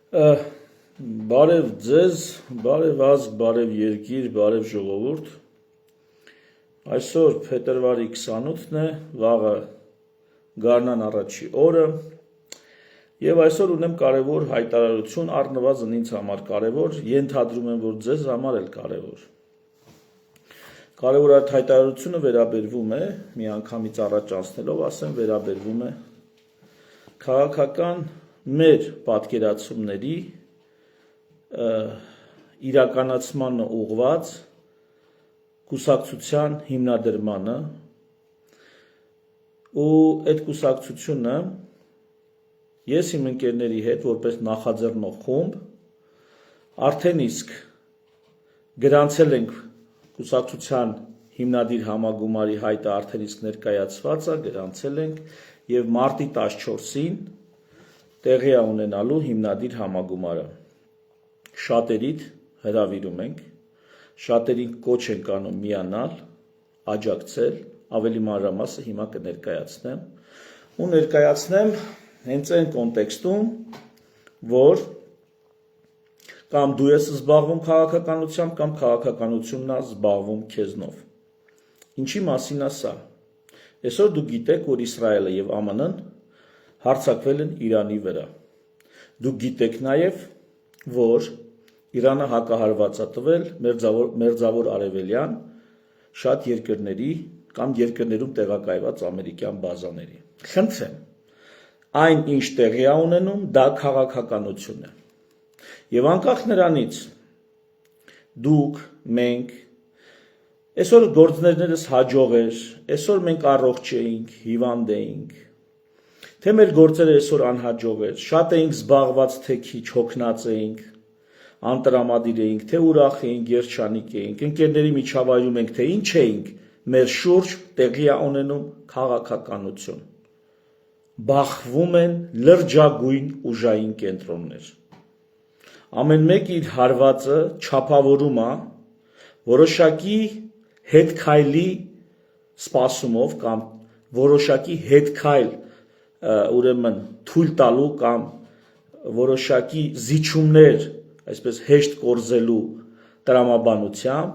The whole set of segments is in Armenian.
Բարև ձեզ, բարև ազգ, բարև երկիր, բարև ժողովուրդ։ Այսօր փետրվարի 28-ն է, վաղը գարնան առաջի օրը, եւ այսօր ունեմ կարևոր հայտարարություն, առնվազն ինձ համար կարևոր, ենթադրում եմ, որ ձեզ համար էլ կարևոր։ Կարևոր այդ հայտարարությունը վերաբերվում է, մի անգամից առաջ անցնելով ասեմ, վերաբերվում է քաղաքական մեր պատկերացումների իրականացմանը ուղղված կուսակցության հիմնադրմանը ու այդ կուսակցությունը ես իմ ընկերների հետ որպես նախաձեռնող խումբ արդեն իսկ գրանցել ենք կուսակցության հիմնադիր համագումարի հայտը արդեն իսկ ներկայացված է, գրանցել ենք եւ մարտի 14-ին տեղի է ունենալու հիմնադիր համագումարը։ Շատերիդ հրավիրում ենք, շատերին կոչ ենք անում միանալ, աջակցել, ավելի մանրամասը հիմա կներկայացնեմ ու ներկայացնեմ հենց այն կոնտեքստում, որ կամ դու ես զբաղվում քաղաքականությամբ, կամ քաղաքականությունն է զբաղվում քեզնով։ Ինչի մասին է սա։ Այսօր դուք գիտեք, որ Իսրայելը եւ ԱՄՆ-ն հարձակվել են Իրանի վրա։ Դուք գիտեք նաեւ, որ Իրանը հակահարված է տվել մերձավոր արևելյան շատ երկրների կամ երկրներում տեղակայված ամերիկյան բազաների։ Խնդրեմ, այն ինչ տեղի է ունենում, դա քաղաքականություն է։ Եվ անկախ նրանից դուք, մենք, այսօր գործներներս հաջող էր, այսօր մենք առողջ էինք, հիվանդ էինք, թե մեր գործերը այսօր անհաջող էր, շատ էինք զբաղված, թե քիչ հոգնած էինք, անտրամադիր էինք, թե ուրախ էինք, երջանիկ էինք, ընկերների միջավայրում ենք, թե ինչ էինք, մեր շուրջ տեղի է ունենում քաղաքականություն։ Բախվում են լրջագույն ուժային կենտրոններ։ Ամեն մեկ իր հարվածը չափավորում է որոշակի հետքայլի սպասումով կամ որոշակի հետքայլ ուրեմն թույլ տալու կամ որոշակի զիջումներ, այսպես հեշտ կորզելու տրամաբանությամբ,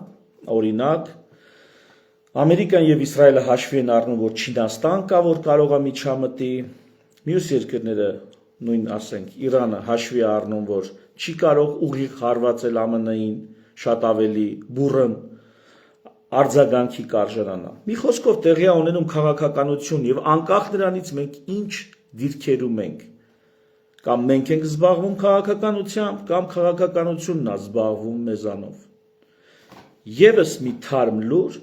օրինակ, Ամերիկան եւ Իսրայելը հաշվի են առնում, որ Չինաստան կա, որ կարող է միջամտի, մյուս երկրները, նույն ասենք, Իրանը հաշվի է առնում, որ չի կարող ուղիղ հարվածել ԱՄՆ-ին, շատ ավելի բուռն արձագանքի կարժանանա։ Մի խոսքով տեղի է ունենում քաղաքականություն եւ անկախ նրանից մենք ինչ դիրքերում ենք, կամ մենք ենք զբաղվում քաղաքականությամբ, կամ քաղաքականությունն է զբաղվում մեզանով։ Եվս մի թարմ լուր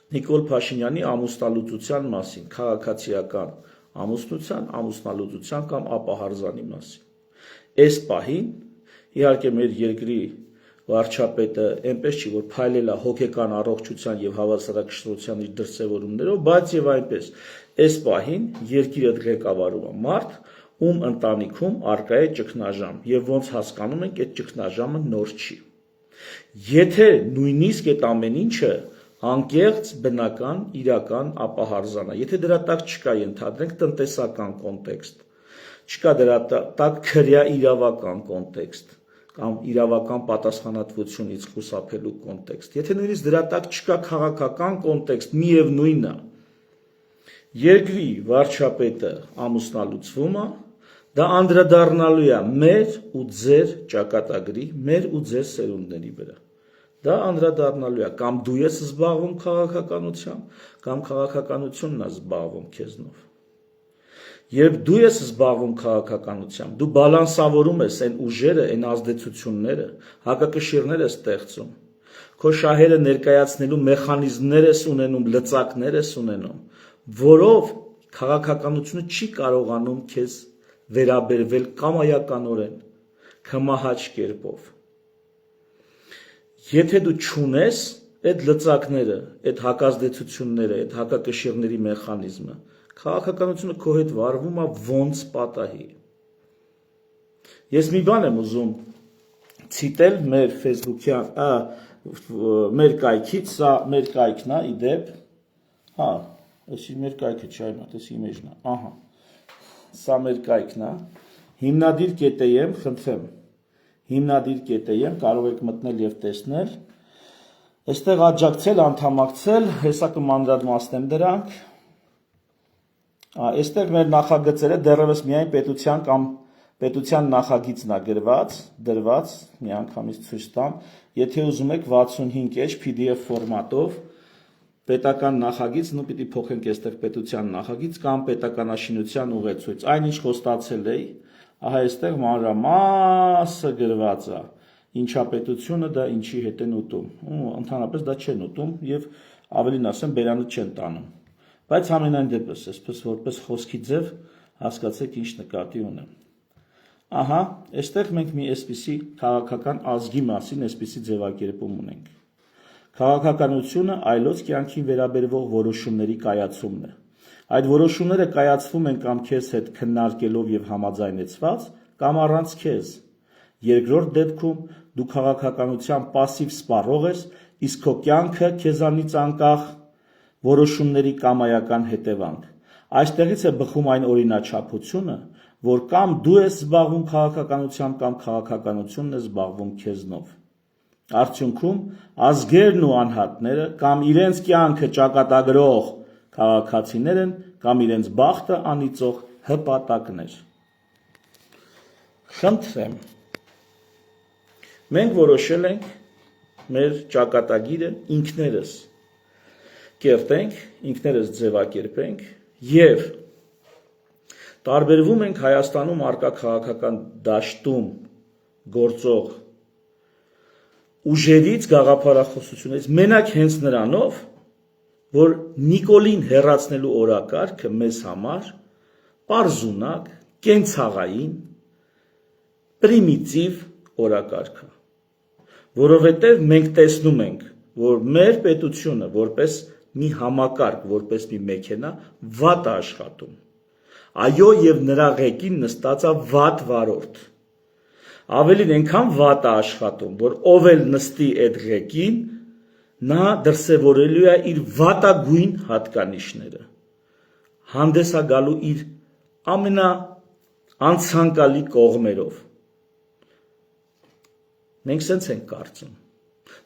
Նիկոլ Փաշինյանի ամուսնալուծության մասին, քաղաքացիական ամուսնության, ամուսնալուծության կամ ապահարզանի մասին։ Այս պահին, իհարկե մեր երկրի վարչապետը այնպես չի, որ փայլել է հոգեկան առողջության եւ հավասարակշռության իր դրսեւորումներով, բայց եւ այնպես, այս պահին երկիրը ղեկավարում է մարդ, ում ընտանիքում արկա է ճգնաժամ եւ ոնց հասկանում ենք, այդ ճգնաժամը նոր չի։ Եթե նույնիսկ այդ ամեն ինչը անկեղծ, բնական, իրական ապահարզանա, եթե դրա տակ չկա, ենթադրենք տնտեսական կոնտեքստ, չկա դրա տակ քրյա իրավական կոնտեքստ կամ իրավական պատասխանատվությունից խուսափելու կոնտեքստ, եթե նույնիսկ դրա տակ չկա քաղաքական կոնտեքստ, միևնույնն է, երկրի վարչապետը ամուսնալուծվում է, դա անդրադառնալու է մեր ու ձեր ճակատագրի, մեր ու ձեր սերունդների վրա։ Դա անդրադառնալու է կամ դու ես զբաղվում քաղաքականությամբ, կամ քաղաքականությունն է զբաղվում քեզնով։ Երբ դու ես զբաղվում քաղաքականությամբ, դու բալանսավորում ես այն ուժերը, այն ազդեցությունները, հակակշիռներ ես ստեղծում, քո շահերը ներկայացնելու մեխանիզմներ ես ունենում, լծակներ ես ունենում, որով քաղաքականությունը չի կարողանում քեզ վերաբերվել կամայականորեն, կմահաճ կերպով։ Եթե դու չունես այդ լծակները, այդ հակազդեցությունները, այդ հակակշիռների մեխանիզմը, քաղաքականությունը քո հետ վարվում է ոնց պատահի։ Ես մի բան եմ ուզում ցիտել մեր Facebook-յան, մեր կայքից, սա մեր կայքն է, ի դեպ, հա, Այս մեր կայքը չէ, այլ մատ, այս իմեջն է, ահա, սա մեր կայքն է, հիմնադիր կետեմ, խնդրեմ, հիմնադիր կետեմ, կարող եք մտնել և տեսնել, այստեղ աջակցել, անդամակցել, հեսա կմանրադմասնեմ դրանք, այստեղ մեր նախագծերը դեռևս միայն պետության կամ պետության նախագիծն է դրված, մի անգամից ցույց տամ, եթե ուզում եք 65H PDF ֆորմատով, պետական նախագիծն ու պիտի փոխենք այստեղ պետության նախագիծ կամ պետականաշինության ուղեցույց, այնինչ խոստացել էի, ահա այստեղ մանրամասը գրված է, ինչա պետությունը դա ինչի հետ են ուտում, ընդհանրապես դա չեն ուտում և ավելին ասեմ բերանը չեն տանում, բայց ամենայն դեպս, այսպես որպես խոսքի ձև հասկացեք ինչ նկատի ունեմ։ Ահա, այստեղ մենք մի այսպիսի քաղաքական ազգի մասին այսպիսի ձևակերպում ունենք։ Քաղաքականությունը այլոց կյանքին վերաբերվող որոշումների կայացումն է։ Այդ որոշումները կայացվում են կամ քեզ հետ քննարկելով և համաձայնեցված, կամ առանց քեզ։ Երկրորդ դեպքում դու քաղաքականության պասիվ սպառող ես, իսկ քո կյանքը քեզանից անկախ որոշումների կամայական հետևանք։ Այստեղից է բխում այն օրինաչափությունը, որ կամ դու ես զբաղվում քաղաքականությամբ, կամ քաղաքականությունն է զբաղվում քեզնով։ Արդյունքում ազգերն ու անհատները կամ իրենց կյանքը ճակատագրող քաղաքացիներ են, կամ իրենց բախտը անիծող հպատակներ։ Խնդրեմ, մենք որոշել ենք մեր ճակատագիրը ինքներս կերտենք, ինքներս ձևակերպենք և տարբերվում ենք Հայաստանում առկա քաղաքական դաշտում գործող ուժերից, գաղափարախոսություններից, մենակ հենց նրանով, որ Նիկոլին հեռացնելու օրակարգը մեզ համար պարզունակ, կենցաղային, պրիմիտիվ օրակարգ է, որովհետև մենք տեսնում ենք, որ մեր պետությունը որպես մի համակարգ, որպես մի մեքենա վատ է աշխատում, այո և նրա ղեկին նստած է վատ վարորդ, ավելին այնքան վատ է աշխատում, որ ով էլ նստի այդ ղեկին, նա դրսևորելու է իր վատագույն հատկանիշները, հանդես է գալու իր ամենաանցանկալի կողմերով։ Մենք սենց ենք կարծում։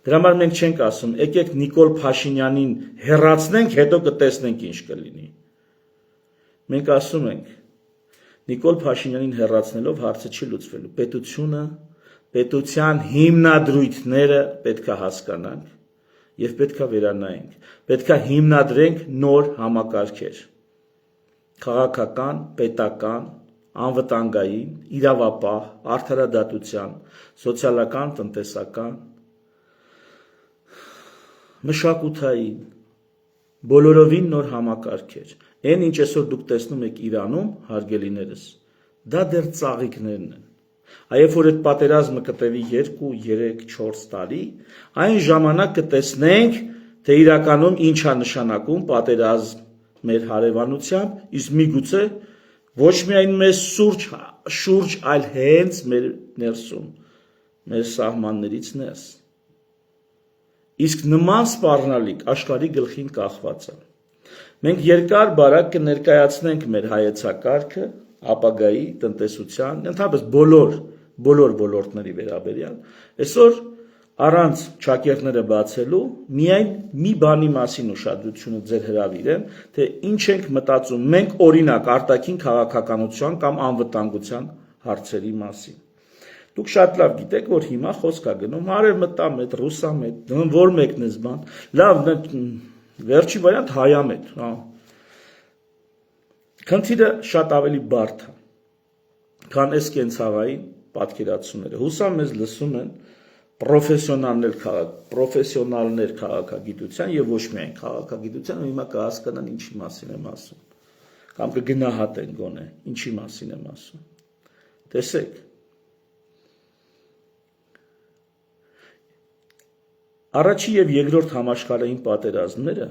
Դրա համար մենք չենք ասում, եկեք Նիկոլ Փաշինյանին հեռացնենք, հետո կտեսնենք ինչ կլինի։ Մենք ասում ենք, Նիկոլ Փաշինյանին հեռացնելով հարցը չի լուծվելու, պետությունը, պետության հիմնադրույթները պետք է հասկանանք և պետք է վերանայենք, պետք է հիմնադրենք նոր համակարգեր, քաղաքական, պետական, անվտանգային, իրավապահ, արդարադատության, սոցիալական, տնտեսական, մշակութային, բոլորովին նոր համակարգեր, այն ինչ այսօր դուք տեսնում եք Իրանում, հարգելիներս, դա դեռ ծաղիկներն են, այև որ այդ պատերազմը կտևի 2, 3, 4 տարի, այն ժամանակ կտեսնենք, թե իրականում ինչ է նշանակում պատերազմ մեր հարևանությամբ, իսկ միգուցե ոչ միայն մեզ շուրջ, այլ հենց մեր ներսում, մեր սահմաններից ներս։ Իսկ նման սպառնալիք աշխարհի գլխին կախված է։ Մենք երկար բարակ կներկայացնենք մեր հայեցակարգը, ապագայի, տնտեսության, ընդհանրապես բոլոր ոլորտների վերաբերյալ, այսօր առանց ճակերտները բացելու, միայն մի բանի մասին ուշադրությունը ձեր հրավիրեմ, թե ինչ ենք մտածում մենք օրինակ արտաքին քաղաքականության կամ անվտանգության հարցերի մասին։ Դուք շատ լավ գիտեք, որ հիմա խոսք է գնում արևմտամետ, ռուսամետ, որ մեկն էս բան, լավ, վերջի վարիանտ հայամետ, Խնդիրը շատ ավելի բարդ է, քան այս կենցաղային պատկերացումները։ Հուսամ մեզ լսում են պրոֆեսիոնալներ քաղաքագիտության և ոչ միայն քաղաքագիտության, ու հիմա կհասկանան ինչի մասին եմ ասում, կամ կգնահատեն գոնե ինչի մասին եմ ասում։ Տեսեք, առաջի և երկրորդ համաշխարհային պատերազմները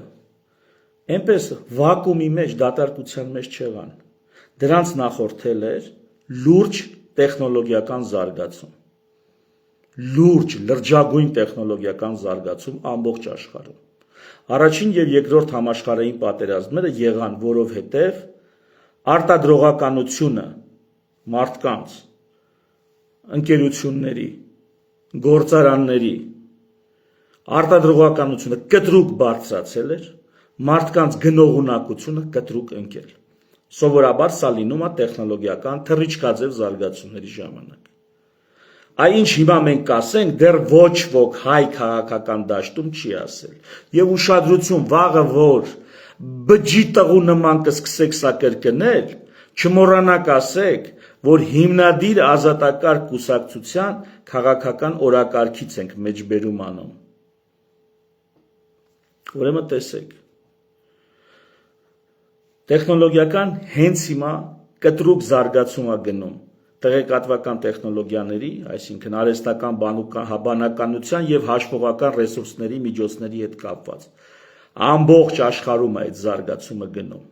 այնպես վակուումի մեջ, դատարկության մեջ չեղան, դրանց նախորդել էր լուրջ տեխնոլոգիական զարգացում, լուրջ, լրջագույն տեխնոլոգիական զարգացում ամբողջ աշխարհում։ Առաջին և երկրորդ համաշխարհային պատերազմները եղան, որովհետև արտադրողականությունը մարդկանց, ընկերությունների, գործարանների արտադրողականությունը կտրուկ բարձրացել էր, մարդկանց գնողունակությունը կտրուկ ընկել։ Սովորաբար սա լինում է տեխնոլոգիական թռիչքաձև զարգացումների ժամանակ։ Այն ինչ հիմա մենք կասենք, դեռ ոչ ոք հայ քաղաքական դաշտում չի ասել։ Եվ ուշադրություն, վաղը որ բջջի տղու նման կսկսեք սա կրկնել, չմոռանաք ասեք, որ հիմնադիր ազատակարգ կուսակցության քաղաքական օրակարգից ենք մեջբերում անում։ Ուրեմն տեսեք, տեխնոլոգիական հենց հիմա կտրուկ զարգացում է գնում տեղեկատվական տեխնոլոգիաների, այսինքն արհեստական բանականության եւ հաշվողական ռեսուրսների միջոցների հետ կապված։ Ամբողջ աշխարհում այդ զարգացումը գնում։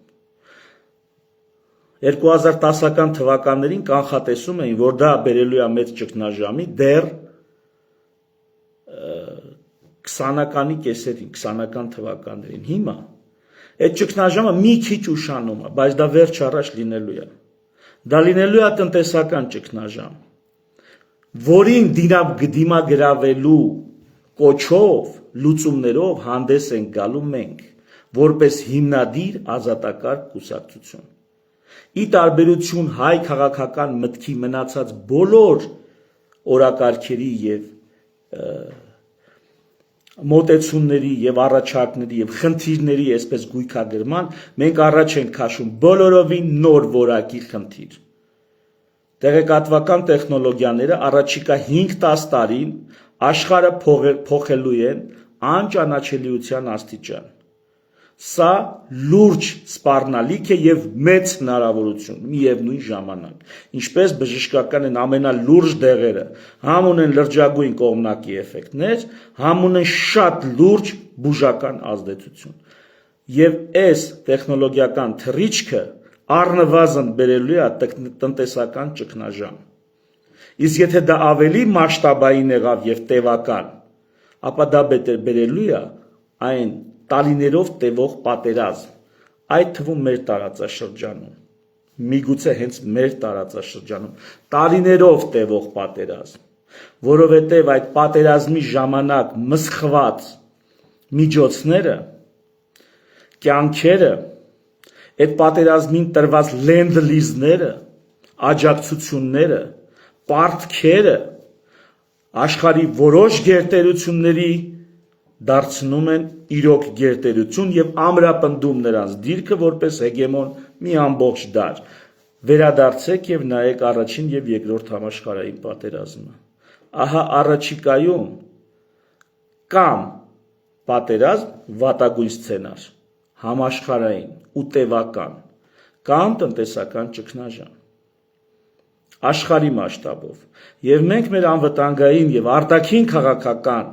2010-ական թվականներին կանխատեսում էին, որ դա բերելու է մեծ ճգնաժամի դեռ 20-ականի կեսերին, 20-ական թվականներին։ Հիմա այդ ճգնաժամը մի քիչ ուշանում է, բայց դա վերջ առաջ լինելու է։ Դա լինելու է տնտեսական ճգնաժամ, որին դիմագրավելու կոչով, լուծումներով հանդես ենք գալու մենք, որպես հիմնադիր ազատակարգ կուսակցություն։ Ի տարբերություն հայ քաղաքական մտքի մնացած բոլոր օրակարգերի եւ մոտեցումների եւ առաջարկների եւ խնդիրների այսպես գույքագրման, մենք առաջ ենք քաշում բոլորովին նոր որակի խնդիր։ Տեղեկատվական տեխնոլոգիաները առաջիկա 5-10 տարին աշխարհը փոխելու են անճանաչելիության աստիճան։ Սա լուրջ սպառնալիք է եւ մեծ հնարավորություն միևնույն ժամանակ, ինչպես բժշկական են ամենալուրջ դեղերը, համ ունեն լրջագույն կողմնակի էֆեկտներ, համ ունեն շատ լուրջ բուժական ազդեցություն։ Եվ այս տեխնոլոգիական թռիչքը առնվազն բերելու է տնտեսական ճգնաժամ։ Իսկ եթե դա ավելի մասշտաբային եղավ եւ տևական, ապա դա բերելու է այն տարիներով տևող պատերազմ, այդ թվում մեր տարածաշրջանում, միգուցե հենց մեր տարածաշրջանում, տարիներով տևող պատերազմ, որովհետև այդ պատերազմի ժամանակ մսխված միջոցները, կյանքերը, այդ պատերազմին տրված լենդ-լիզները, աջակցությունները, պարտքերը աշխարհի որոշ գերտերությունների դարձնում են իրոք գերտերություն եւ ամրապնդում նրանց դիրքը որպես հեգեմոն մի ամբողջ դար։ Վերադարձեք եւ նայեք առաջին եւ երկրորդ համաշխարհային պատերազմը։ Ահա առաջիկայում կամ պատերազմ, վատագույն սցենար, համաշխարհային ու տևական, կամ տնտեսական ճգնաժամ աշխարհի մասշտաբով, եւ մենք մեր անվտանգային եւ արտաքին քաղաքական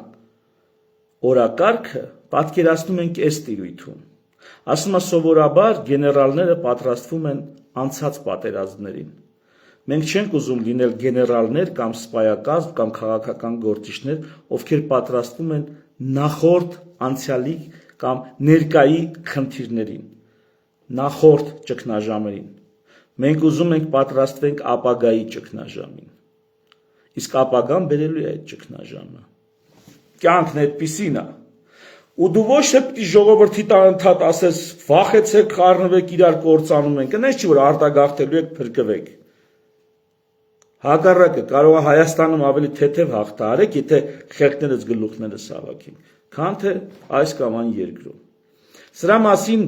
օրակարգը պատկերացնում ենք այս տիրույթում։ Ասում է սովորաբար գեներալները պատրաստվում են անցած պատերազմներին։ Մենք չենք ուզում լինել գեներալներ կամ սպայակազմ կամ քաղաքական գործիչներ, ովքեր պատրաստվում են նախորդ անցյալի կամ ներկայի խնդիրներին, նախորդ ճգնաժամերին։ Մենք ուզում ենք պատրաստվենք ապագայի ճգնաժամին։ Իսկ ապագան բերելու է այդ ճգնաժամը։ Կյանքն այդպիսին է։ Ու դու ոչ թե պիտի ժողովրդի տանթատ ասես վախեցեք, խառնվեք, իրար կործանում ենք, այնպես չի որ արտագաղթելու եք, փրկվեք։ Հակառակը կարող է Հայաստանում ավելի թեթև հաղթահարեք, եթե խեղճներս գլուխներս հավաքենք, քան թե այս կամ այն երկրում։ Սրա մասին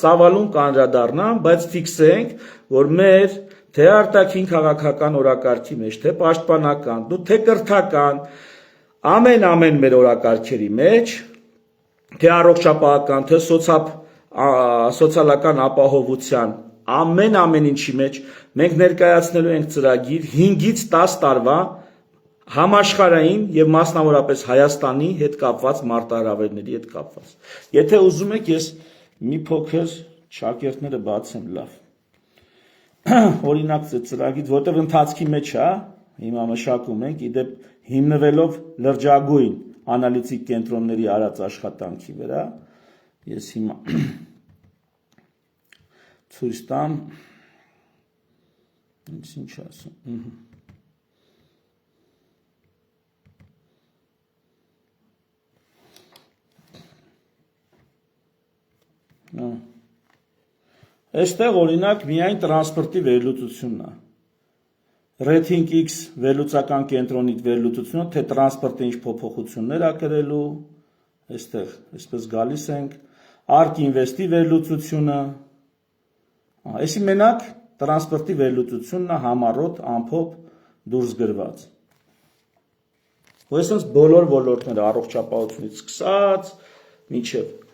ծավալուն կանդրադառնամ, բայց ֆիքսենք, որ մեր թե արտաքին քաղաքական օրակարգի մեջ, թե պաշտպանական, թե կրթական, ամեն մեր օրակարգերի մեջ, թե առողջապահական, թե սոցիալական ապահովության, ամեն ինչի մեջ մենք ներկայացնելու ենք ծրագիր 5-ից 10 տարվա համաշխարհային եւ մասնավորապես Հայաստանի հետ կապված մարտահրավերների հետ կապված։ Եթե ուզում եք, ես մի փոքր շակերտները բացեմ, լավ։ Օրինակ ծրագիր, որտեղ ընթացքի մեջ է, հիմա մշակում ենք, իդեպ հիմնվելով լրջագույն անալիտիկ կենտրոնների արած աշխատանքի վրա, ես հիմա ցույց տամ Ինչ ասում։ Այստեղ օրինակ միայն տրանսպորտի վերլուծությունն է։ Rating X վերլուծական կենտրոնի վերլուծությունը, թե տրանսպորտը ինչ փոփոխություններ ա կրելու, այստեղ այսպես գալիս ենք, Ark Invest-ի վերլուծությունը, այսի մենակ տրանսպորտի վերլուծությունն է համառոտ, ամփոփ դուրս գրված։ Ու այսպես բոլոր ոլորտները առողջապահությունից սկսած,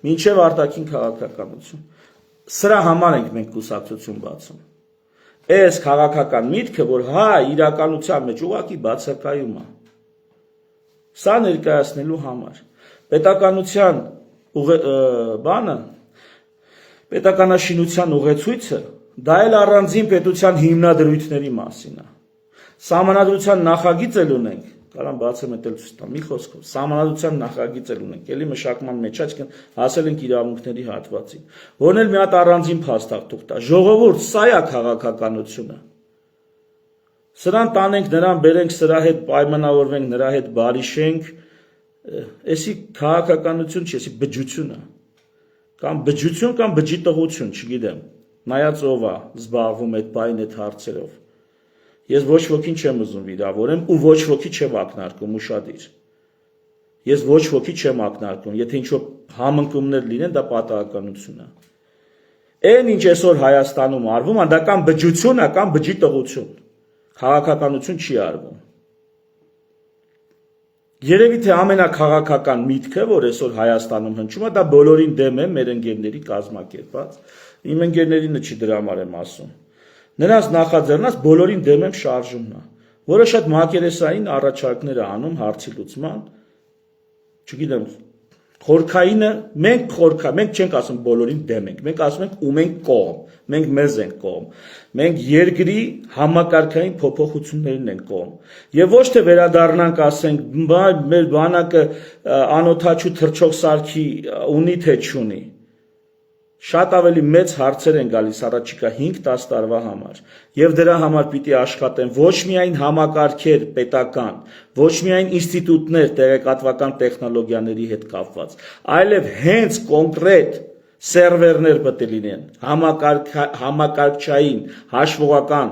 մինչև արտաքին քաղաքականություն։ Սրա համար ենք մենք կուսակցություն բացում։ Այս քաղաքական միտքը, որ հա իրականության մեջ ուղղակի բացակայում է։ Սա ներկայացնելու համար։ Պետականության պետականաշինության ուղեցույցը դա էլ առանձին պետության հիմնադրույթների մասին է։ Սահմանադրության նախագիծ էլ ունենք, կարամ բացեմ էլ ցույց տամ, մի խոսքով, սահմանադրության նախագիծ էլ ունենք, էլի մշակման մեջ, այսինքն հասել ենք իրավունքների հատվածին, որն էլ մի հատ առանձին փաստաղ տա։ Ժողովուրդ, սա է քաղաքականությունը։ Սրան տանենք, նրան բերենք, սրա հետ պայմանավորվենք, նրա հետ բարիշենք, էսի քաղաքականություն չի, էսի բջություն է։ Կամ բջություն, կամ բջիտողություն, չգիտեմ, նայած ով է զբաղվում այդ բային այդ հարցերով։ Ես ոչ ոքին չեմ ուզում վիրավորեմ ու ոչ ոքի չեմ ակնարկում, ուշադիր։ Ես ոչ ոքի չեմ ակնարկում, եթե ինչ-որ համընկումներ լինեն, դա պատահականություն է։ Այն ինչ այսօր Հայաստանում արվում, դա կամ բջություն է, կամ բջիտողություն։ Քաղաքականություն չի արվում։ Երևի թե ամենակաղաքական միտքը, որ այսօր Հայաստանում հնչում է, դա բոլորին դեմ է մեր ընկերների կազմակերպած։ Իմ ընկերներինը չի դրա համար եմ ասում։ Նրանց նախաձեռնած բոլորին դեմ եմ շարժումն է, որը շատ մակերեսային առաջարկներ է անում հարցի լուծման, չգիտեմ, խորքայինը, մենք չենք ասում բոլորին դեմ ենք, մենք ասում ենք ում ենք կողմ, մենք մեզ ենք կողմ, մենք երկրի համակարգային փոփոխություններին ենք կողմ, եւ ոչ թե վերադառնանք ասենք, մեր բանակը անօթաչու թռչող սարքի ունի թե չունի, շատ ավելի մեծ հարցեր են գալիս առաջիկա 5-10 տարվա համար եւ դրա համար պիտի աշխատեն ոչ միայն համակարգեր պետական, ոչ միայն ինստիտուտներ տեղեկատվական տեխնոլոգիաների հետ կապված, այլև հենց կոնկրետ սերվերներ պետք է լինեն, համակարգչային, հաշվողական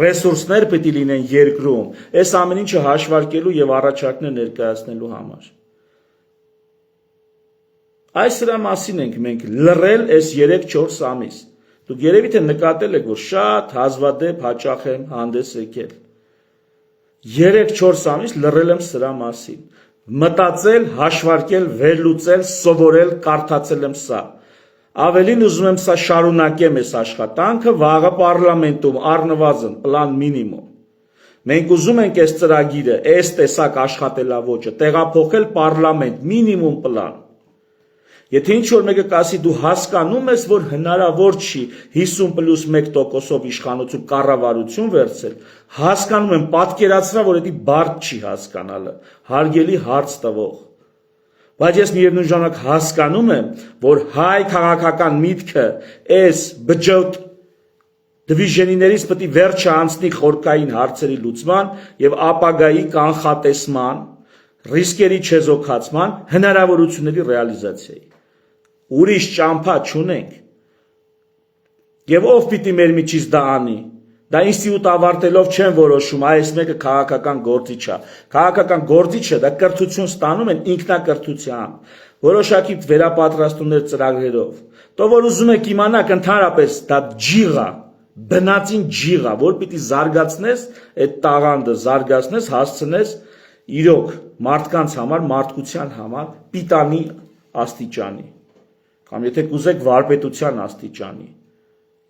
ռեսուրսներ պետք է լինեն երկրում, այս ամեն ինչը հաշվարկելու եւ առաջարկներ ներկայացնելու համար։ Այս սրա մասին ենք մենք լռել այս 3-4 ամիս։ Դուք երևի թե նկատել եք, որ շատ հազվադեպ հաճախ եմ հանդես եկել։ 3-4 ամիս լռել եմ սրա մասին։ Մտածել, հաշվարկել, վերլուծել, սովորել, կարդացել եմ սա։ Ավելին ուզում եմ սա շարունակեմ այս աշխատանքը վաղը պարլամենտում առնվազն պլան մինիմում։ Մենք ուզում ենք այս ծրագիրը, այս տեսակ աշխատելավոճը տեղափոխել պարլամենտ, մինիմում պլան։ Եթե ինչ-որ մեկը կասի դու հասկանում ես, որ հնարավոր չի 50+1%-ով իշխանություն կառավարություն վերցել, հասկանում եմ, պատկերացրա, որ դա բարդ չի հասկանալը, հարգելի հարց տվող։ Բայց ես միևնույն ժամանակ հասկանում եմ, որ հայ քաղաքական միտքը այս բջոտ դիվիժենիներից պետք է վերջը անցնի խորքային հարցերի լուծման եւ ապագայի կանխատեսման, ռիսկերի չեզոքացման, հնարավորությունների ռեալիզացիայի։ Ուրիշ ճամփա չունենք։ Եվ ով պիտի մեր միջից դա անի։ Դա ինստիտուտ ավարտելով չեն որոշում, այս մեկը քաղաքական գործիչ է։ Քաղաքական գործիչը դա կրթություն ստանում են ինքնակրթությամբ, որոշակի վերապատրաստումներ ծրագրերով։ Տո որ ուզում եք իմանաք ընդհանրապես դա ջիղ է, բնածին ջիղ է, որ պիտի զարգացնես այդ տաղանդը, զարգացնես, հասցնես իրոք մարդկանց համար, մարդկության համար պիտանի աստիճանի։ Կամ եթե կուզեք վարպետության աստիճանի,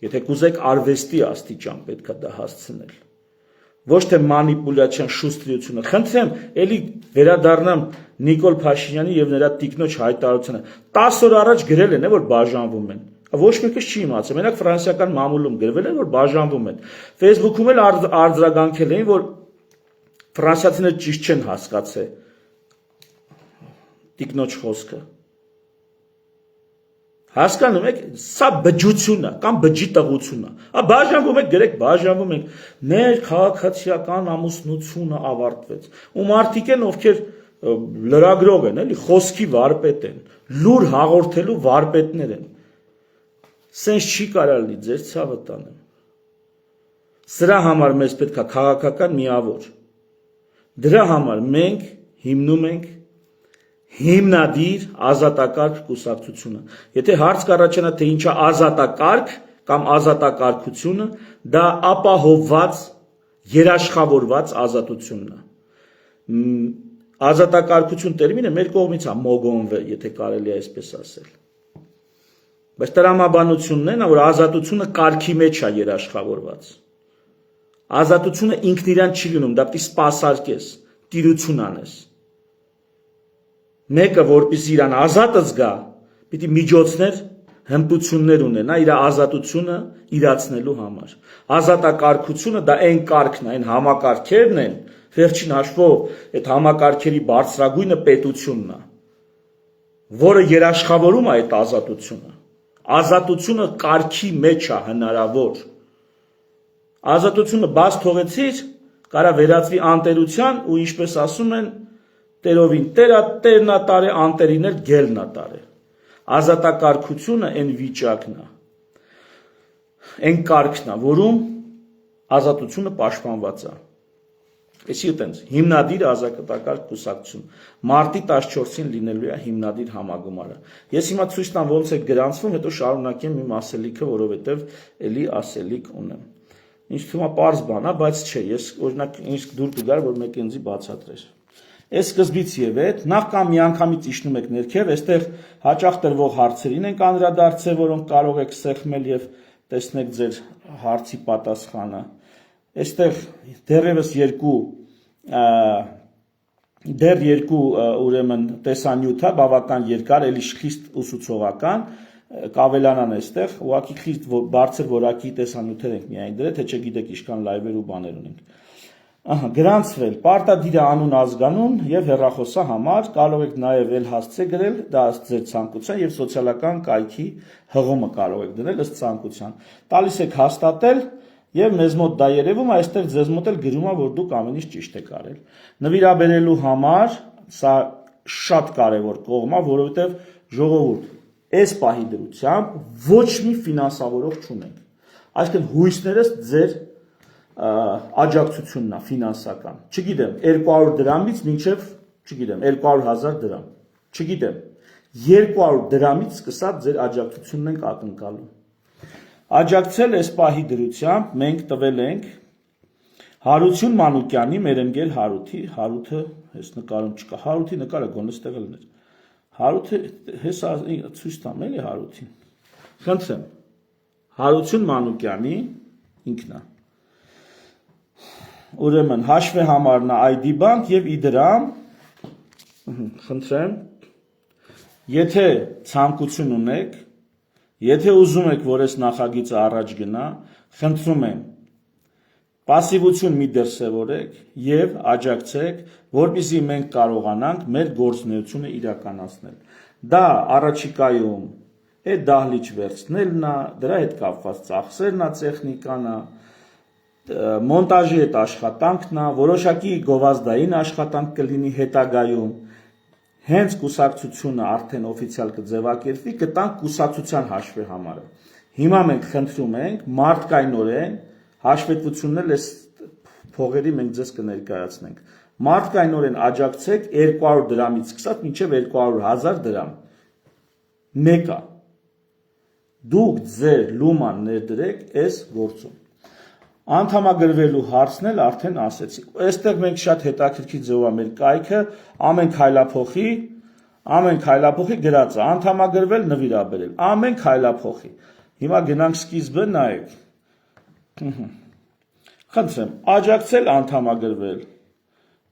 եթե կուզեք արվեստի աստիճան պետք է դա հասցնել։ Ոչ թե մանիպուլյացիան, շուստրությունը։ Խնդրեմ, էլի վերադառնամ Նիկոլ Փաշինյանի եւ նրա տիկնոջ հայտարարությանը։ 10 օր առաջ գրել են, որ բաժանվում են։ Ոչ մեկը չի իմացել։ Մենակ ֆրանսիական մամուլում գրվել են, որ բաժանվում են։ Facebook-ում էլ արձագանքել էին, որ ֆրանսիացիները ճիշտ չեն հասկացել տիկնոջ խոսքը։ Հասկանում եք, սա բջջություն է կամ բջջի տղություն է։ Բաժանվում եք, գրեք, բաժանվում եք։ Մեր քաղաքացիական ամուսնությունը ավարտվեց։ Ու մարդիկ են, ովքեր լրագրող են, էլի, խոսքի վարպետ են, լուր հաղորդելու վարպետներ են։ Սենց չի կարա լինի, ձեր ցավը տանեմ։ Սրա համար մեզ պետք է քաղաքական միավոր։ Դրա համար մենք հիմնում ենք հիմնադիր ազատակարգ կուսակցությունը։ Եթե հարց կառաջանա, թե ինչա ազատակարգ կամ ազատակարգությունը, դա ապահովված, երաշխավորված ազատությունն է։ Ազատակարգություն տերմինը մեր կողմից է մոգոնվել, եթե կարելի է այսպես ասել։ Բայց տրամաբանությունն է, որ ազատությունը կարգի մեջ է երաշխավորված։ Ազատությունը ինքն իրան չի լինում, դա պիտի սպասարկես, տիրություն անես։ Մեկը, որպեսզի իրան ազատը զգա, պիտի միջոցներ, հմտություններ ունենա իր ազատությունը իրացնելու համար։ Ազատակարգությունը դա այն կարգն է, այն համակարգերն են, վերջին հաշվով այդ համակարգերի բարձրագույնը պետությունն է, որը երաշխավորում է այդ ազատությունը։ Ազատությունը կարգի մեջ է հնարավոր։ Ազատությունը բաց թողեցիր, կարա վերածվի անտերության ու ինչպես ասում են, տերովին տերնատար է, անտերին էլ գելնատար է։ Ազատակարգությունը այն վիճակն է, այն կարգն է, որում ազատությունը պաշտպանված է։ Էսի տենց հիմնադիր ազատակարգ կուսակցություն մարտի 14-ին լինելու է հիմնադիր համագումարը։ Ես հիմա ցույց տամ ոնց է գրանցվում, հետո շարունակեմ իմ ասելիքը, որովհետև էլի ասելիք ունեմ։ Ինչ թվում է պարզ բան է, բայց չէ, ես օրինակ ինչ դուր կգար, որ մեկը ինձ բացատրեր։ Այս սկզբից եւ այդ նախ կամ միանգամից իջնում եք ներքև, այստեղ հաճախ տրվող հարցերին ենք անդրադարձել, որոնք կարող եք սեղմել եւ տեսնեք ձեր հարցի պատասխանը։ Այստեղ դեռ երկու ուրեմն տեսանյութ է, բավական երկար, էլի խիստ ուսուցողական, կավելանան այստեղ, ուղղակի խիստ բարձր որակի տեսանյութեր ենք միայն դրել, թե չգիտեք ինչքան լայվեր ու բաներ ունենք։ Գրանցվել, պարտադիր է անուն ազգանուն եւ հեռախոսահամար, կարող եք նաեւ էլ հասցե գրել, դա ըստ ձեր ցանկության եւ սոցիալական կայքի հղումը կարող եք դնել ըստ ցանկության։ Տալիս եք հաստատել եւ մեզ մոտ դա երևում է, այստեղ ձեզ մոտ էլ գրում է, որ դուք ամեն ինչ ճիշտ եք արել։ Նվիրաբերելու համար սա շատ կարեւոր կողմ է, որովհետեւ ժողովուրդ այս պահի դրությամբ ոչ մի ֆինանսավորող չունենք։ Այսինքն հույսներս ձեր աջակցությունն է ֆինանսական։ Չգիտեմ, 200 դրամից մինչև, չգիտեմ, 200,000 դրամ։ Չգիտեմ, 200 դրամից սկսած ձեր աջակցությունն ենք ակնկալում։ Աջակցել այս պահի դրությամբ մենք տվել ենք Հարություն Մանուկյանի, մեր ընկեր Հարութը, հես նկարում չկա, Հարութի նկարը գոնե ստեղ լիներ։ Հարութը հեսա ցույց տամ էլի Հարութին։ Խնդրեմ։ Հարություն Մանուկյանի ինքն է։ Ուրեմն հաշվի համարն է ID bank եւ իդրամ։ Խնդրեմ։ Եթե ցանկություն ունեք, եթե ուզում եք, որ այս նախագիծը առաջ գնա, խնդրում եմ Պասիվություն մի դրսևորեք եւ աջակցեք, որպեսզի մենք կարողանանք մեր գործունեությունը իրականացնել։ Դա առաջիկայում այդ դահլիճ վերցնելն է, դրա հետ կապված ծախսերն է, տեխնիկան է, մոնտաժի հետ աշխատանքն է, որոշակի գովազդային աշխատանք կլինի հետագայում։ Հենց կուսակցությունը արդեն օֆիցիալ կձևակերպվի, կտանք կուսակցության հաշվի համարը։ Հիմա մենք խնդրում ենք մարդկայնորեն հաշվետվությունն էլ այս փողերի մենք ձեզ կներկայացնենք։ Մարդկայնորեն աջակցեք 200 դրամից սկսած մինչև 200,000 դրամ։ Մեկը դուք ձեր լուման ներդրեք այս գործում։ Անդամագրվելու հարցն էլ արդեն ասեցի։ Այստեղ մենք շատ հետաքրքիր ձևով մեր կայքը ամեն քայլափոխի գրած է, անդամագրվել, նվիրաբերել, ամեն քայլափոխի։ Հիմա գնանք սկիզբը նայեք։ Խնդրեմ, աջակցել, անդամագրվել։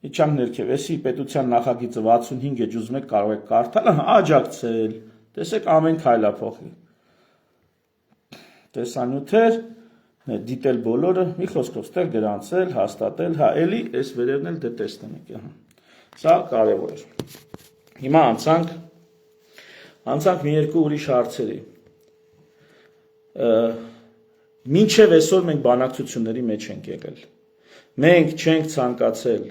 Իջանք ներքև, էսի պետության նախագիծը 65 էջ ուզում եք կարող եք կարդալ, աջակցել։ Տեսեք ամեն քայլափոխի։ Տեսանյութեր, դիտել բոլորը, մի խոսքով ստեղ գրանցել, հաստատել, հա, էլի այս վերևն էլ տեսնենք, սա կարևոր է։ Հիմա անցանք Անցանք մի երկու ուրիշ հարցերի։ Մինչև այսօր մենք բանակցությունների մեջ ենք եղել։ Մենք չենք ցանկացել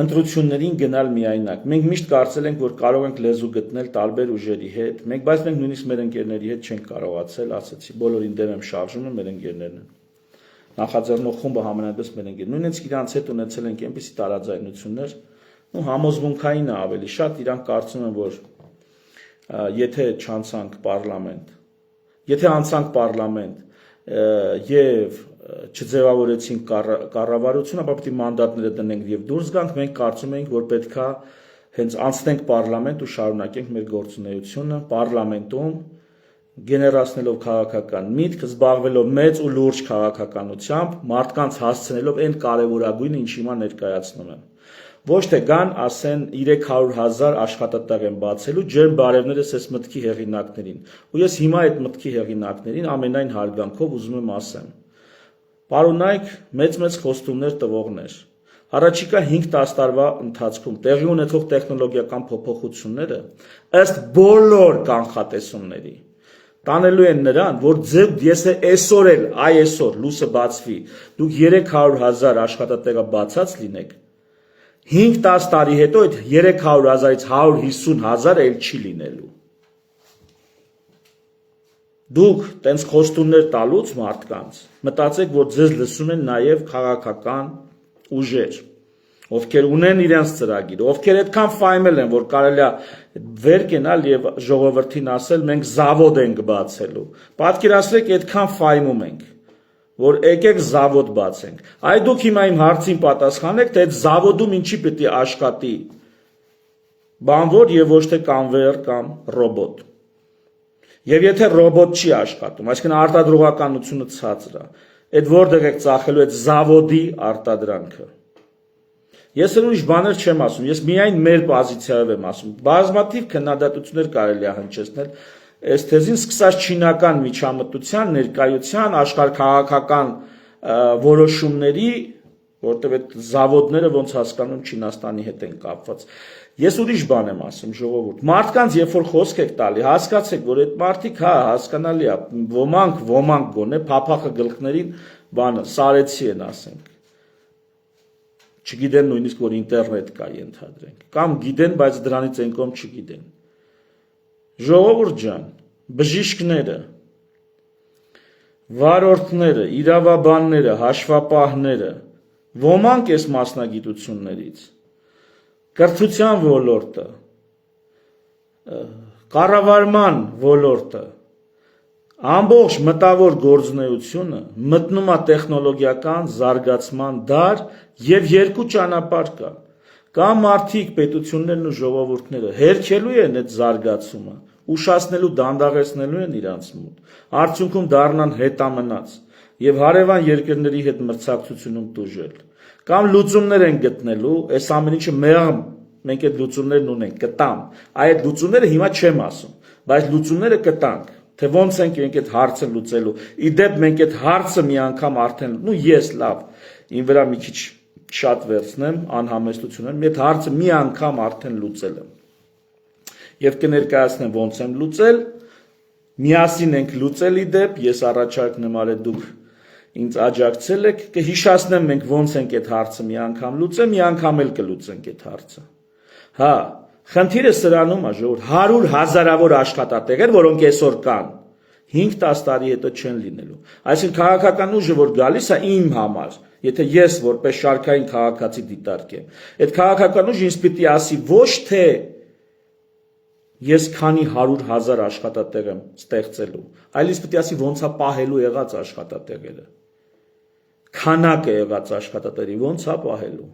ընտրություններին գնալ միայնակ։ Մենք միշտ կարծել ենք, որ կարող ենք լեզու գտնել տարբեր ուժերի հետ, բայց մենք նույնիսկ մեր ընկերների հետ չենք կարողացել, ասացի, բոլորին դեմ եմ շարժում եմ, մեր ընկերներն են։ Նախաձեռնող խումբը համենայնպես մեր ընկերներ։ Նույնիսկ իրանց հետ ունեցել ենք այնպիսի տարաձայնություններ, համոզմունքային է ավելի շատ, իրանք կարծում են, որ եթե չանցանք պարլամենտ, եթե անցանք պարլամենտ եւ չձևավորեցինք կառավարությունը, ապա պետք է մանդատները դնենք եւ դուրս գանք, մենք կարծում ենք, որ պետքա հենց անցնենք պարլամենտ ու շարունակենք մեր գործունեությունը պարլամենտում, գեներացնելով քաղաքական միտք, զբաղվելով մեծ ու լուրջ քաղաքականությամբ, մարդկանց հասցնելով այն կարևորագույնը, ինչ հիմա ներկայացնում եմ։ Ոչ թե գան, ասեն 300,000 աշխատատեղ են բացելու, ջերմ բարևներս այս մտքի հեղինակներին։ Ու ես հիմա այդ մտքի հեղինակներին ամենայն հարգանքով ուզում եմ ասեմ. Պարոնայք մեծ խոստումներ տվողներ, առաջիկա 5-10 տարվա ընթացքում տեղի ունեցող տեխնոլոգիական փոփոխությունները ըստ բոլոր կանխատեսումների տանելու են նրան, որ ես այսօր էլ, այսօր լույսը բացվի, դուք 300,000 աշխատատեղը բացած լինեք, 5-10 տարի հետո այդ 300,000-ից 150,000 էլ չի լինելու։ Դուք տենց խոստումներ տալուց մարդկանց, մտածեք, որ ձեզ լսում են նաև քաղաքական ուժեր, ովքեր ունեն իրենց ծրագիր, ովքեր այդքան ֆայմել են, որ կարելի է վեր կենալ եւ ժողովրդին ասել, մենք զավոդ ենք բացելու։ Պատկերացրեք, այդքան ֆայմում ենք, որ եկեք զավոդ բացենք։ Այ դուք հիմա իմ հարցին պատասխանեք, թե այդ զավոդում ինչի պետք է աշխատի բանվոր եւ ոչ թե կանվեր կամ ռոբոտ։ Եվ եթե ռոբոտ չի աշխատում, այսինքն արտադրողականությունը ցածր է, այդ որտեղ եք ծախելու այդ զավոդի արտադրանքը։ Ես ուրիշ բաներ չեմ ասում, ես միայն մեր պոզիցիայով եմ ասում։ Բազմաթիվ քննադատություններ կարելի է հնչեցնել այս թեզին, սկսած չինական միջամտության, ներկայության, աշխարհքաղաքական որոշումների, որտեղ այդ զավոդները ոնց հասկանում Չինաստանի հետ են կապված։ Ես ուրիշ բան եմ ասում, ժողովուրդ։ Մարդկանց երբ որ խոսք եք տալի, հասկացեք, որ այդ մարդիկ, հա, հասկանալի է, ոմանք գոնե փափախը գլխներին բանը սարեցի են, ասենք։ Չգիտեն նույնիսկ, որ ինտերնետ կա, ենթադրենք, կամ գիտեն, բայց դրանից այն կողմ չգիտեն։ Ժողովուրդ ջան, բժիշկները, վարորդները, իրավաբանները, հաշվապահները, ոմանք այս մասնագիտություններից, կրթության ոլորտը, կառավարման ոլորտը, ամբողջ մտավոր գործունեությունը մտնում է տեխնոլոգիական զարգացման դար եւ երկու ճանապարհ կա։ Կամ մարդիկ, պետություններն ու ժողովուրդները հերքելու են այդ զարգացումը, ուշացնելու, դանդաղեցնելու են իրանց մոտ, արդյունքում դառնան հետամնաց եւ հարևան երկրների հետ մրցակցությունում տուժել։ Կամ լուծումներ են գտնելու, այս ամեն ինչը մեղմ, մենք այդ լուծումներն ունենք, կտամ։ Այդ լուծումները հիմա չեմ ասում, բայց լուծումները կտանք, թե ոնց ենք մենք այդ հարցը լուծելու։ Իդեպ մենք այդ հարցը մի անգամ արդեն, ես լավ, ին վրա մի քիչ շատ վերցնեմ, անհամեստություն եմ, այդ հարցը մի անգամ արդեն լուծել եմ։ Եվ կներկայացնեմ ոնց եմ լուծել, միասին ենք լուծել իդեպ, ես առաջարկն եմ արել, դուք ինձ աջակցել եք, կհիշացնեմ մենք ոնց ենք այդ հարցը մի անգամ լուծել, մի անգամ էլ կլուծենք այդ հարցը։ Հա, խնդիրը սրանում է, ժողովուրդ, 100,000-ավոր աշխատատեղեր, որոնք այսօր կան, 5-10 տարի հետո չեն լինելու։ Այսինքն քաղաքական ուժը, որ գալիս է իմ համար, եթե ես որպես շարքային քաղաքացի դիտարկեմ, այդ քաղաքական ուժը ինձ պիտի ասի ոչ թե ես քանի 100,000 աշխատատեղ եմ ստեղծելու, այլ ինձ պիտի ասի ոնց է պահելու եղած աշխատատեղերը։ Քանակը եղած աշխատատեղերի ոնց է պահելու։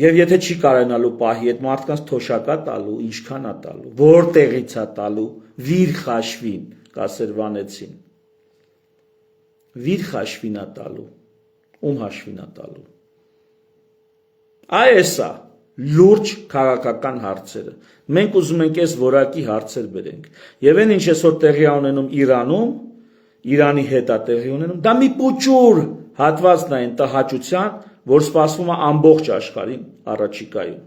Եվ եթե չի կարողանալու պահի, այդ մարդկանց թոշակա տալու, ինչքան է տալու, որտեղից է տալու, վիր խաշվին, կասեր Վանեցին։ Վիր խաշվին է տալու, ում հաշվին է տալու։ Այս է լուրջ քաղաքական հարցերը։ Մենք ուզում ենք այս որակի հարցեր բերենք։ Եվ այն ինչ այսօր տեղի է ունենում Իրանում, Իրանի հետ է տեղի ունենում, դա մի պուճուր հատվածն է այն տհաճության, որ սպասվում է ամբողջ աշխարհին առաջիկայում։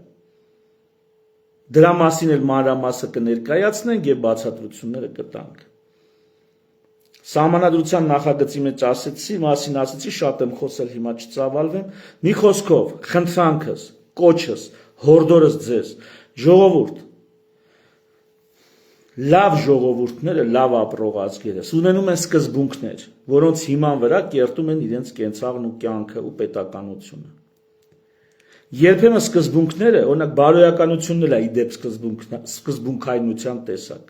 Դրա մասին էլ մանրամասը կներկայացնենք եւ բացատրությունները կտանք։ Սահմանադրության նախագծի մեջ ասեցի, շատ եմ խոսել, հիմա չծավալվեմ։ Մի խոսքով, խնդրանքս, կոչս, հորդորս ձեզ, ժողովուրդ, լավ ժողովուրդները, լավ ապրող ազգերս ունենում են սկզբունքներ, որոնց հիման վրա կերտում են իրենց կենցաղն ու կյանքը ու պետականությունը։ Երբեմն սկզբունքները, օրինակ բարոյականությունն էլ է իդեպ սկզբունքայնության տեսակ։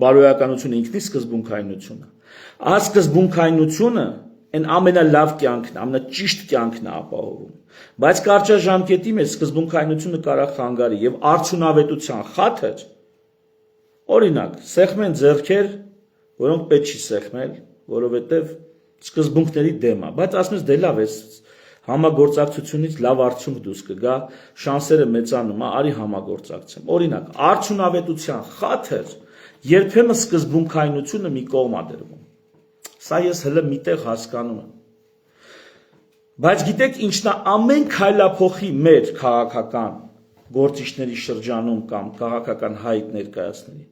Բարոյականությունը ինքնին սկզբունքայնություն է։ Այս սկզբունքայնությունը այն ամենալավ կյանքն, ամենաճիշտ կյանքն է ապահովում։ Բայց կարճաժամկետի մեջ սկզբունքայնությունը կարող խանգարի եւ արդյունավետության խաթր, օրինակ, սեղմեն ձեռքեր, որոնք պետք չի սեղմել, որովհետեւ սկզբունքների դեմ է, բայց ասում ես դե լավ է, համագործակցությունից լավ արդյունք դուրս կգա, շանսերը մեծանում է, արի համագործակցեմ։ Օրինակ, արդյունավետության խաթր երբեմն սկզբունքայնությունը մի կողմ է դրվում։ Սա ես հələ միտեղ հասկանում եմ։ Բայց գիտեք ինչն է ամեն քայլափոխի մեր քաղաքական գործիչների շրջանում կամ քաղաքական հայտ ներկայացների։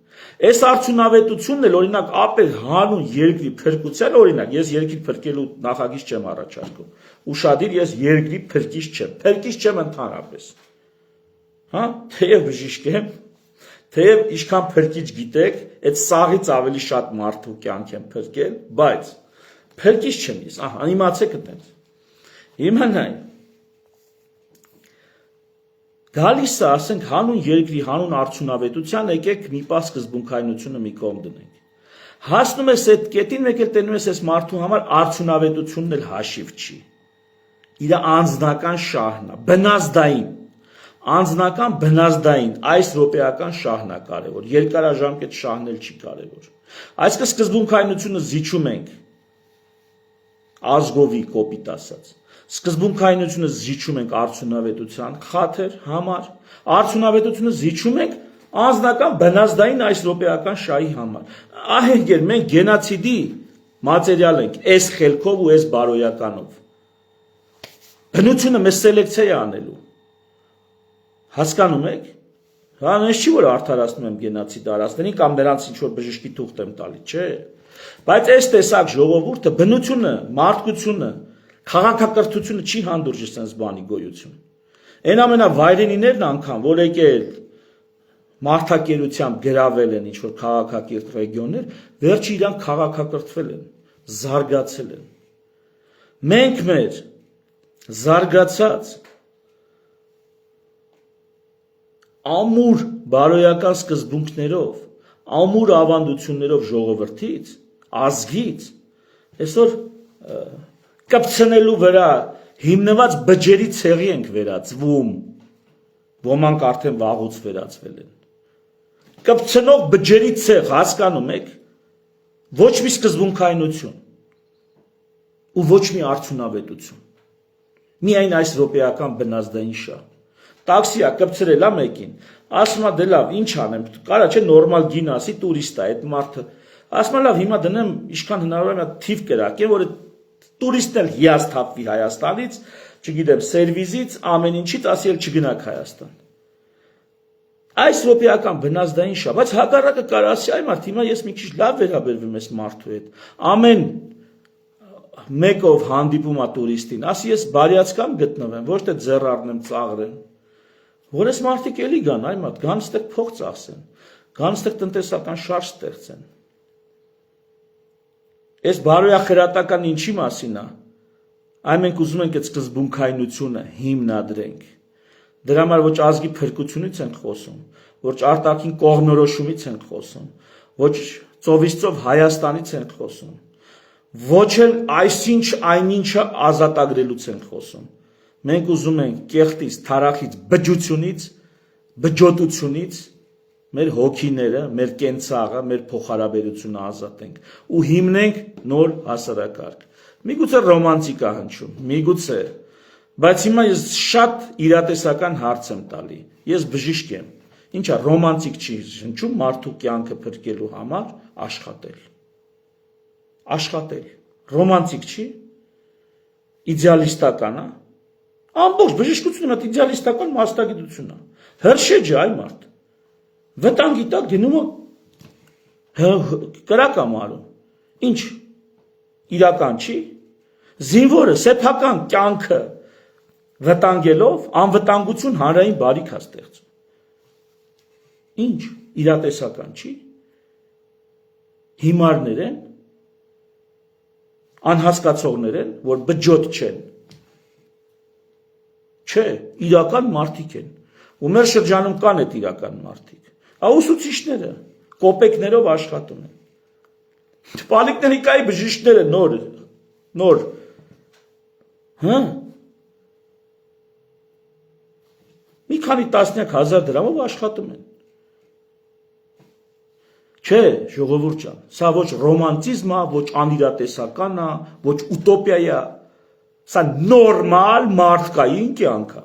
Այս արդյունավետությունն էլ օրինակ ապեր հանուն երկրի փրկության, օրինակ ես երկրի փրկելու նախագիծ չեմ առաջարկում։ Ուշադիր, ես երկրի փրկիչ չեմ ընդհանրապես։ Հա, թեև բժիշկ եմ, թեև ինչքան փրկիչ գիտեք, այդ սաղից ավելի շատ մարդու կյանք եմ փրկել, բայց փրկիչ չեմ ես, ահա, իմացեք այդպես։ Հիմա նայ։ Գալիս է, ասենք, հանուն երկրի, հանուն արդյունավետության, եկեք մի պահ սկզբունքայնությունը մի կողմ դնենք։ Հասնում ես այդ կետին, մեկ էլ տենում ես այս մարդու համար արդյունավետությունն էլ հաշիվ չի։ Իր անձնական շահն է, բնազդային, անձնական բնազդային, այս րոպեական շահն է կարևոր, երկարաժամկետ շահն էլ չի կարևոր։ Այսինքն սկզբունքայնությունը զիջում ենք ազգովի կոպիտ ասած։ Սկզբունքայնությունը զիջում ենք արդյունավետության խաթր համար, արդյունավետությունը զիջում ենք անձնական բնազդային այս րոպեական շահի համար։ Ահենք մենք գենոցիդի մատերիալ ենք այս խելքով ու այս բարոյականով։ Բնությունը մեզ սելեկցիա է անելու։ Հասկանում եք։ Հա, ես չի որ արդարացնում եմ գենոցիդ արածներին կամ նրանց ինչ որ բժշկի թուղթ եմ տալի, չէ։ Բայց այս տեսակ ժողովուրդը բնությունը, մարդկությունը, քաղաքակրթությունը չի հանդուրժի sense բանի գոյություն։ Այն ամենավայրենիներն անգամ, որ եկել մարդակերությամբ գրավել են ինչ որ քաղաքակիրթ ռեգիոններ, վերջի իրանք քաղաքակրթվել են, զարգացել են։ Մենք մեր զարգացած ամուր բարոյական սկզբունքներով, ամուր ավանդություններով ժողովրդից, ազգից, այսօր կպցնելու վրա հիմնված բջերի ցեղի ենք վերածվում, ոմանք արդեն վաղուց վերածվել են։ Կպցնող բջերի ցեղ, հասկանում եք, ոչ մի սկզբունքայնություն ու ոչ մի արդյունավետություն։ Միայն այս րոպեական բնազդային շահ։ Տաքսի է կպցրել է մեկին, ասում է դե լավ, ինչ անեմ, կարա չէ նորմալ գին ասի, տուրիստ է այդ մարդը։ Ասում է լավ, հիմա դնեմ ինչքան հնարավոր է թիվ կրակեմ, որ տուրիստն էլ հիասթափվի Հայաստանից, չգիտեմ, սերվիզից, ամեն ինչից, ասի էլ չգնաք Հայաստան։ Այս րոպեական բնազդային շահ, բայց հակառակը կարա ասի, այ մարդ, հիմա ես մի քիչ լավ վերաբերվում եմ այս մարդու հետ։ Ամեն մեկով հանդիպում է տուրիստին, ասի ես բարյացկամ գտնվեմ, ոչ թե ձեռ առնեմ ծաղրեմ։ Որ այս մարդիկ էլի գան, այ մարդ, գան ստեղ փող ծախսեն, գան ստեղ տնտեսական շարժ ստեղծեն։ Այս բարոյախրատական ինչի մասին է։ Այ մենք ուզում ենք այդ սկզբունքայնությունը հիմնադրենք։ Դրա համար ոչ ազգի փրկությունից ենք խոսում, ոչ արտաքին կողմնորոշումից ենք խոսում, ոչ ծովից ծով Հայաստանից ենք խոսում, ոչ էլ այսինչ այնինչը ազատագրելուց ենք խոսում։ Մենք ուզում ենք կեղտից, թարախից, բջությունից, բջոտությունից մեր հոգիները, մեր կենցաղը, մեր փոխհարաբերությունը ազատենք ու հիմնենք նոր հասարակարգ։ Միգուցե ռոմանտիկա հնչում, միգուցե, բայց հիմա ես շատ իրատեսական հարց եմ տալի։ Ես բժիշկ եմ։ Ինչա ռոմանտիկ չի հնչում մարդու կյանքը փրկելու համար աշխատել։ Աշխատել։ Ռոմանտիկ չի։ Իդեալիստական է։ Ամբողջ բժշկությունը իդեալիստական մասնագիտություն է։ Հրշեջ այ մարդ։ Վտանգի տակ գնում է կրակ ամարում։ Ինչ իրական չի։ Զինվորը սեփական կյանքը վտանգելով անվտանգություն հանրային բարիք է ստեղծում։ Ինչ իրատեսական չի։ Հիմարներ են, անհասկացողներ են, որ բջոտ չեն։ Չէ, իրական մարդիկ են։ Ու մեր շրջանում կան այդ իրական մարդիկ։ Ուսուցիչները կոպեկներով աշխատում են։ Պոլիկլինիկայի բժիշկները նոր մի քանի տասնյակ հազար դրամով աշխատում են։ Չէ, ժողովուրդ ջան, սա ոչ ռոմանտիզմ է, ոչ անիրատեսական է, ոչ ուտոպիա է, սա նորմալ մարդկային կյանք է։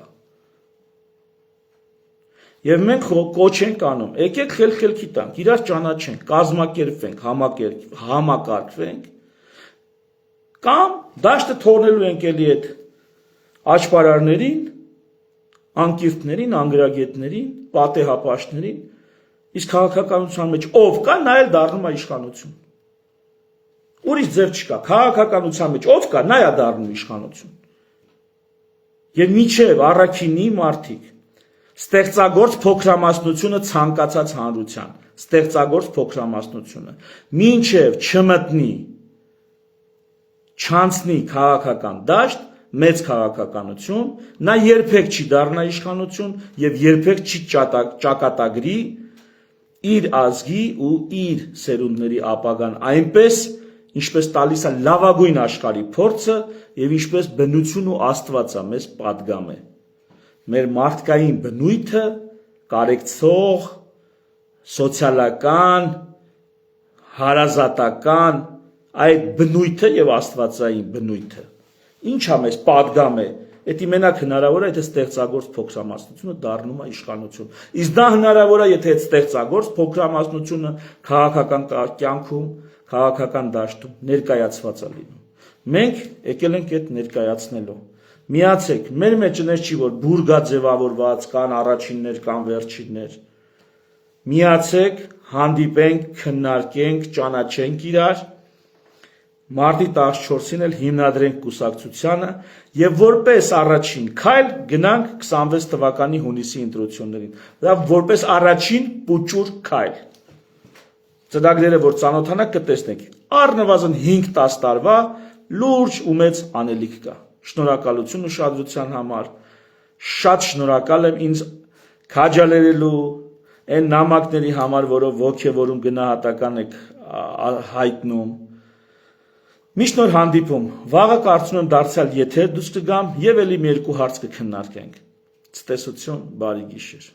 Եվ մենք կոչ ենք անում, եկեք խելքի տանք, իրար ճանաչենք, կազմակերպվենք, համակարգվենք, կամ դաշտը թողնելու ենք էլի այդ աճպարարներին, անկիրթներին, անգրագետներին, պատեհապաշտներին, իսկ քաղաքականության մեջ ով կա, նա էլ դառնում է իշխանություն։ Ուրիշ ձև չկա, քաղաքականության մեջ ով կա, նա է դառնում իշխանություն։ Եվ միջև առաքինի մարդիկ ստեղծագործ փոքրամասնությունը ցանկացած հանրության, ստեղծագործ փոքրամասնությունը, մինչև չմտնի, չանցնի քաղաքական դաշտ, մեծ քաղաքականություն, նա երբեք չի դառնա իշխանություն եւ երբեք չի ճակատագրի իր ազգի ու իր սերունդների ապագան այնպես, ինչպես տալիս է լավագույն աշխարհի փորձը եւ ինչպես բնություն ու Աստված է մեզ պատգամ է։ Մեր մարդկային բնույթը կարեկցող, սոցիալական, հարազատական այդ բնույթը եւ աստվածային բնույթը ինչա մեզ պատգամ է, դա մենակ հնարավոր է, եթե ստեղծագործ փոքրամասնությունը դառնում է իշխանություն։ Իսկ դա հնարավոր է, եթե այդ ստեղծագործ փոքրամասնությունը քաղաքական կյանքում, քաղաքական դաշտում ներկայացված է լինում։ Մենք եկել ենք այդ ներկայացնելու։ Միացեք, մեր մեջ չի որ բուրգա ձևավորված, կան առաջիններ, կան վերջիններ։ Միացեք, հանդիպենք, քննարկենք, ճանաչենք իրար, մարտի 14-ին էլ հիմնադրենք կուսակցությանը եւ որպես առաջին քայլ գնանք 26 թվականի հունիսի ընտրություններին։ Դա որպես առաջին պուճուր քայլ։ Ծրագրերը որ ծանոթանաք կտեսնեք, առնվազն 5-10 տարվա լուրջ ու մեծ անելիք կա։ Շնորհակալություն ուշադրության համար, շատ շնորհակալ եմ ինձ քաջալերելու այն նամակների համար, որով ոգևորում գնահատական եք հայտնում։ Միշտ նոր հանդիպում, վաղը կարծում եմ դարձյալ եթեր դուրս կգամ եւ ելի մի երկու հարց կքննարկենք։ Ցտեսություն, բարի գիշեր։